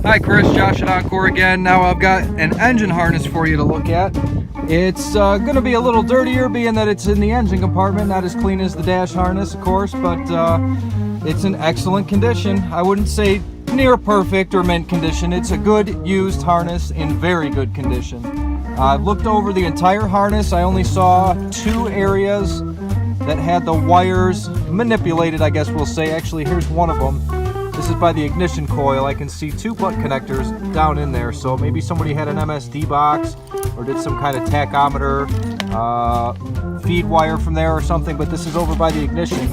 Hi Chris, Josh at Encore again. Now I've got an engine harness for you to look at. It's going to be a little dirtier being that it's in the engine compartment, not as clean as the dash harness of course, but it's in excellent condition. I wouldn't say near perfect or mint condition. It's a good used harness in very good condition. I've looked over the entire harness. I only saw two areas that had the wires manipulated, I guess we'll say. Actually, here's one of them. This is by the ignition coil. I can see two butt connectors down in there, so maybe somebody had an MSD box or did some kind of tachometer feed wire from there or something, but this is over by the ignition.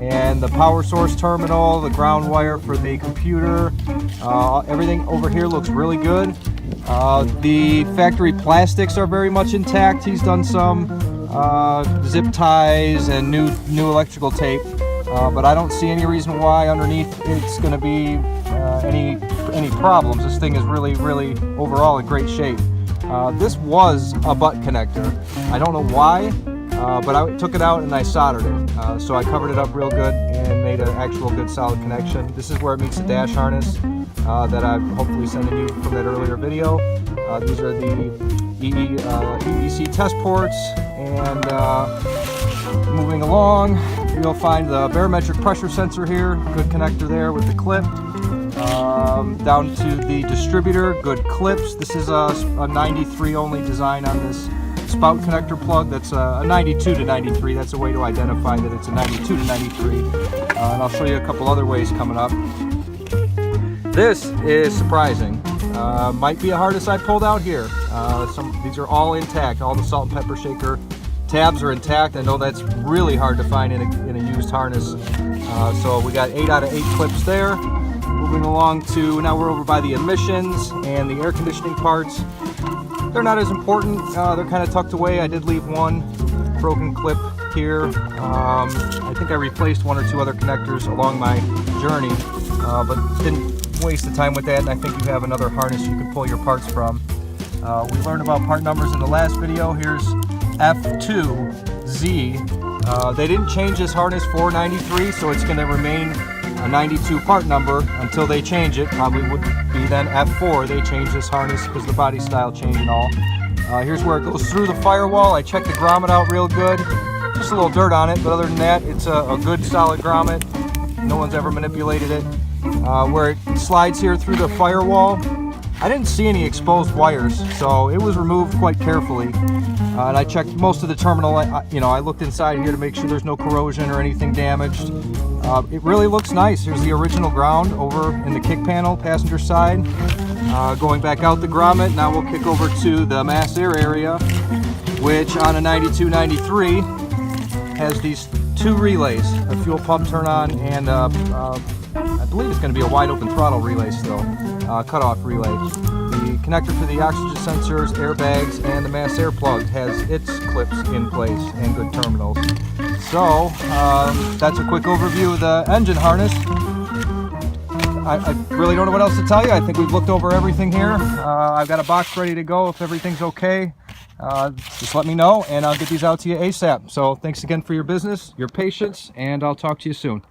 And the power source terminal, the ground wire for the computer, everything over here looks really good. The factory plastics are very much intact. He's done some zip ties and new electrical tape. But I don't see any reason why underneath it's going to be any problems. This thing is really overall in great shape. This was a butt connector. I don't know why, but I took it out and I soldered it. So I covered it up real good and made an actual good solid connection. This is where it meets the dash harness that I'm hopefully sending you from that earlier video. These are the EEc test ports, and moving along, you'll find the barometric pressure sensor here, good connector there with the clip. Down to the distributor, good clips. This is a 93 only design on this spout connector plug. That's a 92 to 93. That's a way to identify that it's a 92 to 93. And I'll show you a couple other ways coming up. This is surprising. Might be a harness I pulled out here. These are all intact. All the salt and pepper shaker tabs are intact. I know that's really hard to find in a used harness. So we got 8 out of 8 clips there. Moving along to, now we're over by the emissions and the air conditioning parts. They're not as important. They're kind of tucked away. I did leave one broken clip here. I think I replaced 1 or 2 other connectors along my journey, but didn't waste the time with that, and I think you have another harness you can pull your parts from. We learned about part numbers in the last video. Here's F2Z. They didn't change this harness for 93, so it's going to remain a 92 part number until they change it. Probably would be then F4. They change this harness because the body style change and all. Here's where it goes through the firewall. I checked the grommet out real good. Just a little dirt on it, but other than that, it's a good solid grommet. No one's ever manipulated it. Where it slides here through the firewall, I didn't see any exposed wires, so it was removed quite carefully. And I checked most of the terminal. I looked inside here to make sure there's no corrosion or anything damaged. It really looks nice. Here's the original ground over in the kick panel, passenger side. Going back out the grommet, now we'll kick over to the mass air area, which on a 92-93 has these 2 relays, a fuel pump turn on and I believe it's going to be a wide open throttle relay still, cutoff relay. The connector for the oxygen sensors, airbags, and the mass air plug has its clips in place and good terminals. So that's a quick overview of the engine harness. I really don't know what else to tell you. I think we've looked over everything here. I've got a box ready to go if everything's okay. Just let me know and I'll get these out to you ASAP. So thanks again for your business, your patience, and I'll talk to you soon.